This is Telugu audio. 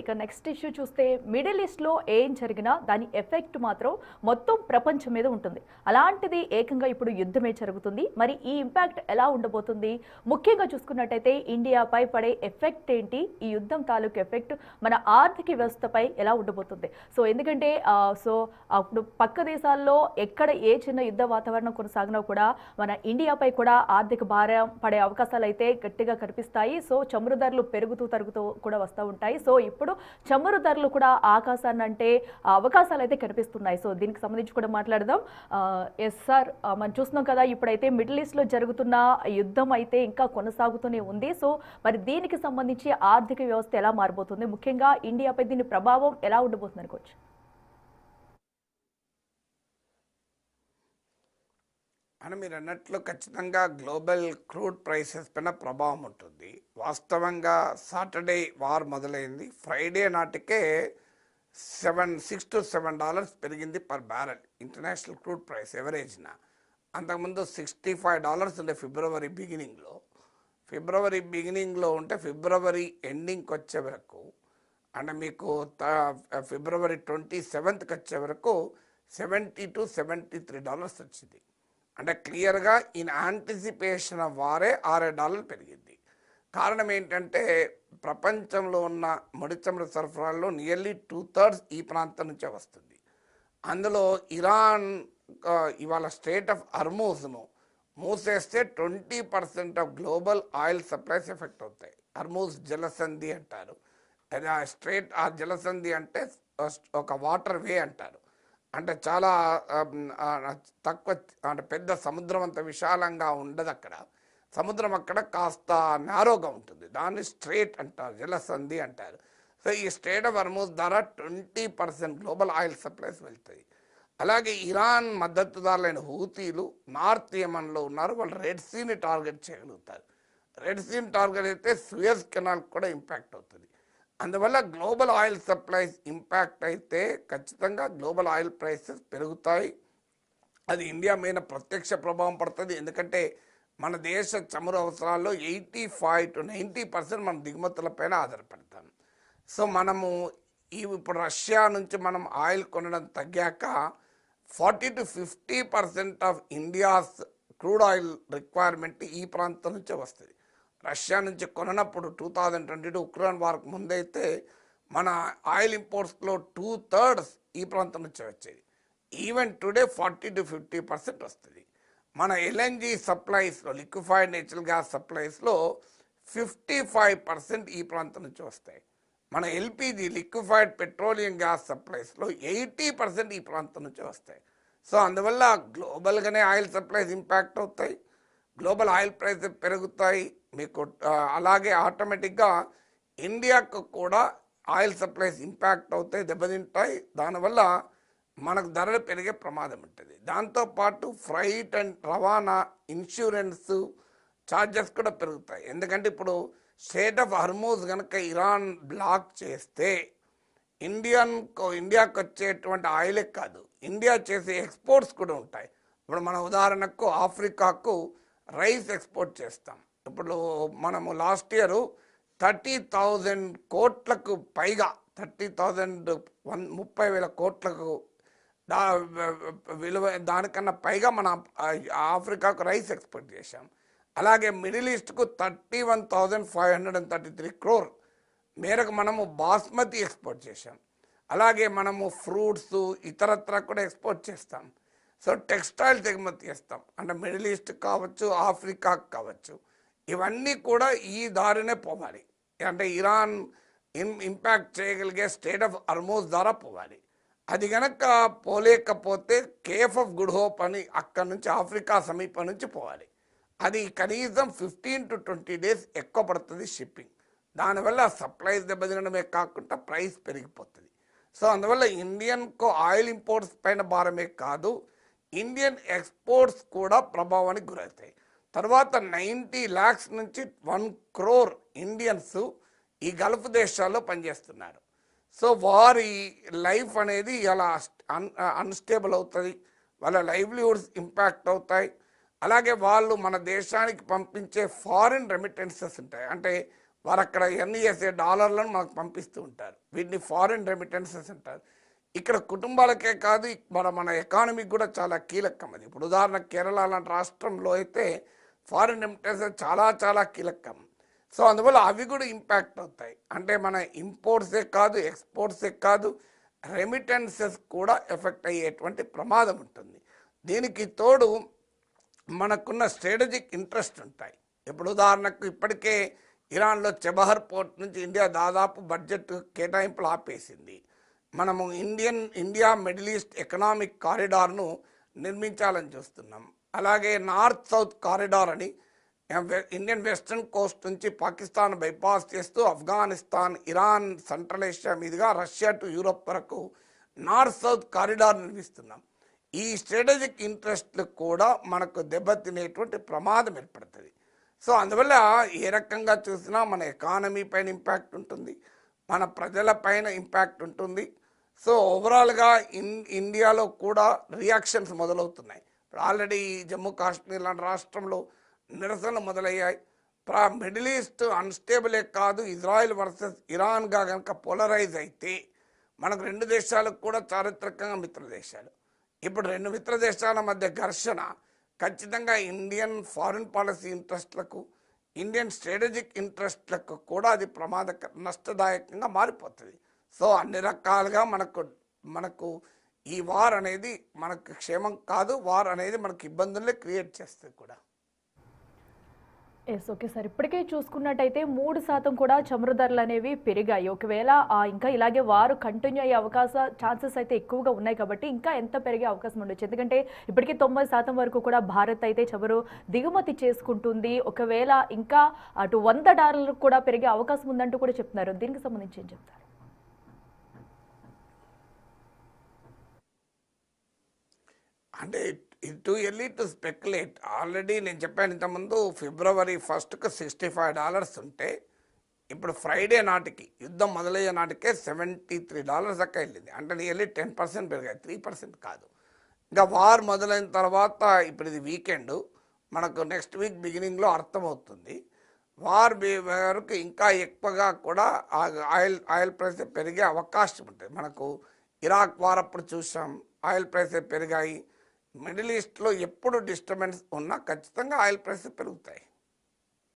ఇక నెక్స్ట్ ఇష్యూ చూస్తే మిడిల్ ఈస్ట్లో ఏం జరిగినా దాని ఎఫెక్ట్ మాత్రం మొత్తం ప్రపంచం మీద ఉంటుంది. అలాంటిది ఏకంగా ఇప్పుడు యుద్ధమే జరుగుతుంది. మరి ఈ ఇంపాక్ట్ ఎలా ఉండబోతుంది? ముఖ్యంగా చూసుకున్నట్టయితే ఇండియాపై పడే ఎఫెక్ట్ ఏంటి? ఈ యుద్ధం తాలూకు ఎఫెక్ట్ మన ఆర్థిక వ్యవస్థపై ఎలా ఉండబోతుంది? ఎందుకంటే అప్పుడు పక్క దేశాల్లో ఎక్కడ ఏ చిన్న యుద్ధ వాతావరణం కొనసాగినా కూడా మన ఇండియాపై కూడా ఆర్థిక భారం పడే అవకాశాలు అయితే గట్టిగా కనిపిస్తాయి. చమురు ధరలు పెరుగుతూ తరుగుతూ కూడా వస్తూ ఉంటాయి. ఇప్పుడు చమురు ధరలు కూడా ఆకాశాన్ని అంటే అవకాశాలు అయితే కనిపిస్తున్నాయి. దీనికి సంబంధించి కూడా మాట్లాడదాం. ఎస్ సార్, మనం చూస్తున్నాం కదా, ఇప్పుడైతే మిడిల్ ఈస్ట్ లో జరుగుతున్న యుద్ధం అయితే ఇంకా కొనసాగుతూనే ఉంది. మరి దీనికి సంబంధించి ఆర్థిక వ్యవస్థ ఎలా మారబోతుంది, ముఖ్యంగా ఇండియాపై దీని ప్రభావం ఎలా ఉండబోతుంది అనుకోవచ్చు? అని మీరు అన్నట్లు ఖచ్చితంగా గ్లోబల్ క్రూడ్ ప్రైసెస్ పైన ప్రభావం ఉంటుంది. వాస్తవంగా సాటర్డే వార్ మొదలైంది, ఫ్రైడే నాటికే $6 to $7 పెరిగింది per barrel international crude price ఎవరేజ్న. అంతకుముందు $65 ఉండే ఫిబ్రవరి బిగినింగ్లో ఉంటే ఫిబ్రవరి ఎండింగ్కి వచ్చే వరకు, అంటే మీకు ఫిబ్రవరి 27కి వచ్చే వరకు $70 to $73 వచ్చింది. అంటే క్లియర్గా ఇన్ యాంటిసిపేషన్ ఆఫ్ వారే $6 పెరిగింది. కారణం ఏంటంటే ప్రపంచంలో ఉన్న ముడి చమురు సరఫరాల్లో నియర్లీ 2/3 ఈ ప్రాంతం నుంచే వస్తుంది. అందులో ఇరాన్ ఇవాళ స్ట్రెయిట్ ఆఫ్ హర్మూజ్ను మూసేస్తే 20% of global oil supplies effect అవుతాయి. హర్మూజ్ జలసంధి అంటారు. ఆ జలసంధి అంటే ఒక వాటర్ వే అంటారు. అంటే చాలా తక్కువ, అంటే పెద్ద సముద్రం అంత విశాలంగా ఉండదు అక్కడ. సముద్రం అక్కడ కాస్త నారోగా ఉంటుంది, దాన్ని స్ట్రేట్ అంటారు, జలసంధి అంటారు. ఈ స్ట్రేట్ ఆఫ్ హర్మూజ్ ద్వారా 20% గ్లోబల్ ఆయిల్ సప్లైస్ వెళ్తాయి. అలాగే ఇరాన్ మద్దతుదారులైన హూతీలు నార్త్ యమన్లో ఉన్నారు, వాళ్ళు రెడ్ సీని టార్గెట్ చేయగలుగుతారు. రెడ్ సీని టార్గెట్ అయితే సూయజ్ కెనాల్ కూడా ఇంపాక్ట్ అవుతుంది. అందువల్ల గ్లోబల్ ఆయిల్ సప్లైస్ ఇంపాక్ట్ అయితే ఖచ్చితంగా గ్లోబల్ ఆయిల్ ప్రైసెస్ పెరుగుతాయి. అది ఇండియా మీద ప్రత్యక్ష ప్రభావం పడుతుంది. ఎందుకంటే మన దేశ చమురు అవసరాల్లో 85 to 90% మన దిగుమతులపైన ఆధారపడతాం. మనము ఇప్పుడు రష్యా నుంచి మనం ఆయిల్ కొనడం తగ్గాక 40 to 50% of India's crude oil requirement ఈ ప్రాంతం నుంచే వస్తుంది. రష్యా నుంచి కొనప్పుడు 2022 ఉక్రెయిన్ వార్కు ముందైతే మన ఆయిల్ ఇంపోర్ట్స్లో 2/3 ఈ ప్రాంతం నుంచి వచ్చేది. ఈవెన్ టుడే 40 to 50% వస్తుంది. మన ఎల్ఎన్జి సప్లైస్లో, లిక్విఫైడ్ నేచురల్ గ్యాస్ సప్లైస్లో 55% ఈ ప్రాంతం నుంచి వస్తాయి. మన ఎల్పిజి లిక్విఫైడ్ పెట్రోలియం గ్యాస్ సప్లైస్లో 80% ఈ ప్రాంతం నుంచి వస్తాయి. అందువల్ల గ్లోబల్గానే ఆయిల్ సప్లైస్ ఇంపాక్ట్ అవుతాయి, గ్లోబల్ ఆయిల్ ప్రైసెస్ పెరుగుతాయి మీకు. అలాగే ఆటోమేటిక్గా ఇండియాకు కూడా ఆయిల్ సప్లైస్ ఇంపాక్ట్ అవుతాయి, దెబ్బతింటాయి. దానివల్ల మనకు ధరలు పెరిగే ప్రమాదం ఉంటుంది. దాంతోపాటు ఫ్రైట్ అండ్ రవాణా, ఇన్సూరెన్స్ ఛార్జెస్ కూడా పెరుగుతాయి. ఎందుకంటే ఇప్పుడు స్ట్రెయిట్ ఆఫ్ హర్మూజ్ కనుక ఇరాన్ బ్లాక్ చేస్తే ఇండియాకు వచ్చేటువంటి ఆయిలే కాదు, ఇండియా చేసే ఎక్స్పోర్ట్స్ కూడా ఉంటాయి. ఇప్పుడు మన ఉదాహరణకు ఆఫ్రికాకు రైస్ ఎక్స్పోర్ట్ చేస్తాం. ఇప్పుడు మనము లాస్ట్ ఇయర్ 30,000 కోట్లకు పైగా, 30,000 కోట్లకు విలువ, దానికన్నా పైగా మన ఆఫ్రికాకు రైస్ ఎక్స్పోర్ట్ చేశాం. అలాగే మిడిల్ ఈస్ట్కు 31,533 crore మేరకు మనము బాస్మతి ఎక్స్పోర్ట్ చేశాం. అలాగే మనము ఫ్రూట్స్ ఇతరత్ర కూడా ఎక్స్పోర్ట్ చేస్తాం. టెక్స్టైల్స్ ఎగుమతి చేస్తాం. అంటే మిడిల్ ఈస్ట్ కావచ్చు, ఆఫ్రికాకు కావచ్చు, ఇవన్నీ కూడా ఈ దారినే పోవాలి. అంటే ఇరాన్ ఇంపాక్ట్ చేయగలిగే స్ట్రెయిట్ ఆఫ్ హర్మూజ్ ద్వారా పోవాలి. అది కనుక పోలేకపోతే కేఫ్ ఆఫ్ గుడ్ హోప్ అని అక్కడి నుంచి ఆఫ్రికా సమీపం నుంచి పోవాలి. అది కనీసం 15 to 20 days ఎక్కువ పడుతుంది షిప్పింగ్. దానివల్ల సప్లైస్ దెబ్బతినడమే కాకుండా ప్రైస్ పెరిగిపోతుంది. అందువల్ల ఇండియన్కు ఆయిల్ ఇంపోర్ట్స్ పైన భారమే కాదు, ఇండియన్ ఎక్స్పోర్ట్స్ కూడా ప్రభావానికి గురవుతాయి. తర్వాత 90 lakhs నుంచి 1 crore ఇండియన్స్ ఈ గల్ఫ్ దేశాల్లో పనిచేస్తున్నారు. వారి లైఫ్ అనేది ఇలా అన్స్టేబుల్ అవుతుంది, వాళ్ళ లైవ్లీహుడ్స్ ఇంపాక్ట్ అవుతాయి. అలాగే వాళ్ళు మన దేశానికి పంపించే ఫారిన్ రెమిటెన్సెస్ ఉంటాయి, అంటే వారు అక్కడ ఎన్ని చేసే డాలర్లను మనకు పంపిస్తూ ఉంటారు. వీటిని ఫారిన్ రెమిటెన్సెస్ అంటారు. ఇక్కడ కుటుంబాలకే కాదు, మన ఎకానమీకి కూడా చాలా కీలకం అది. ఇప్పుడు ఉదాహరణకు కేరళ లాంటి రాష్ట్రంలో అయితే ఫారిన్ రెమిటెన్సెస్ చాలా చాలా కీలకం. సో అందువల్ల అవి కూడా ఇంపాక్ట్ అవుతాయి. అంటే మన ఇంపోర్ట్సే కాదు, ఎక్స్పోర్ట్సే కాదు, రెమిటెన్సెస్ కూడా ఎఫెక్ట్ అయ్యేటువంటి ప్రమాదం ఉంటుంది. దీనికి తోడు మనకున్న స్ట్రాటజిక్ ఇంట్రెస్ట్ ఉంటాయి. ఇప్పుడు ఉదాహరణకు ఇప్పటికే ఇరాన్లో చెబహర్ పోర్ట్ నుంచి ఇండియా దాదాపు బడ్జెట్ కేటాయింపులు ఆపేసింది. మనము ఇండియా మిడిల్ ఈస్ట్ ఎకనామిక్ కారిడార్ను నిర్మించాలని చూస్తున్నాం. అలాగే నార్త్ సౌత్ కారిడార్ అని ఇండియన్ వెస్టర్న్ కోస్ట్ నుంచి పాకిస్తాన్ బైపాస్ చేస్తూ ఆఫ్ఘనిస్తాన్, ఇరాన్, సెంట్రల్ ఏషియా మీదుగా రష్యా టు యూరోప్ వరకు నార్త్ సౌత్ కారిడార్ నిర్మిస్తున్నాం. ఈ స్ట్రాటజిక్ ఇంట్రెస్ట్లు కూడా మనకు దెబ్బతినేటువంటి ప్రమాదం ఏర్పడుతుంది. సో అందువల్ల ఏ రకంగా చూసినా మన ఎకానమీ పైన ఇంపాక్ట్ ఉంటుంది, మన ప్రజల పైన ఇంపాక్ట్ ఉంటుంది. సో ఓవరాల్గా ఇండియాలో కూడా రియాక్షన్స్ మొదలవుతున్నాయి. ఇప్పుడు ఆల్రెడీ జమ్మూ కాశ్మీర్ లాంటి రాష్ట్రంలో నిరసనలు మొదలయ్యాయి. మిడిల్ ఈస్ట్ అన్స్టేబులే కాదు, ఇజ్రాయెల్ వర్సెస్ ఇరాన్గా కనుక పోలరైజ్ అయితే మనకు రెండు దేశాలకు కూడా చారిత్రకంగా మిత్ర దేశాలు. ఇప్పుడు రెండు మిత్ర దేశాల మధ్య ఘర్షణ ఖచ్చితంగా ఇండియన్ ఫారిన్ పాలసీ ఇంట్రెస్ట్లకు, ఇండియన్ స్ట్రాటజిక్ ఇంట్రెస్ట్లకు కూడా అది నష్టదాయకంగా మారిపోతుంది. సో అన్ని రకాలుగా మనకు ఈ వార్ అనేది మనకు క్షేమం కాదు, వార్ అనేది మనకు ఇబ్బందులే క్రియేట్ చేస్తుంది కూడా. Yes, okay sir. ఇప్పటికే చూసుకున్నట్టయితే 3% కూడా చమురు ధరలు అనేవి పెరిగాయి. ఒకవేళ ఇంకా ఇలాగే వారు కంటిన్యూ అయ్యే ఛాన్సెస్ అయితే ఎక్కువగా ఉన్నాయి కాబట్టి ఇంకా ఎంత పెరిగే అవకాశం ఉండొచ్చు. ఎందుకంటే ఇప్పటికే 90% వరకు కూడా భారత్ అయితే చమురు దిగుమతి చేసుకుంటుంది. ఒకవేళ ఇంకా అటు $100 కూడా పెరిగే అవకాశం ఉందంటూ కూడా చెప్తున్నారు. దీనికి సంబంధించి ఏం చెప్తారు? అంటే too early to speculate. Already నేను చెప్పాను ఇంతకుముందు, February 1కు $65 ఉంటే ఇప్పుడు ఫ్రైడే నాటికి యుద్ధం మొదలయ్యే నాటికే $73 దాకా వెళ్ళింది. అంటే నియర్లీ 10% పెరిగాయి, 3% కాదు. ఇంకా వార్ మొదలైన తర్వాత ఇప్పుడు ఇది వీకెండ్, మనకు నెక్స్ట్ వీక్ బిగినింగ్లో అర్థమవుతుంది. వార్ వరకు ఇంకా ఎక్కువగా కూడా ఆయిల్ ప్రైస్ పెరిగే అవకాశం ఉంటుంది. మనకు ఇరాక్ వార్ అప్పుడు చూసాం, ఆయిల్ ప్రైస్ పెరిగాయి. మిడిల్ ఈస్ట్లో ఎప్పుడు డిస్టర్బెన్స్ ఉన్నా ఖచ్చితంగా ఆయిల్ ప్రైస్ పెరుగుతాయి.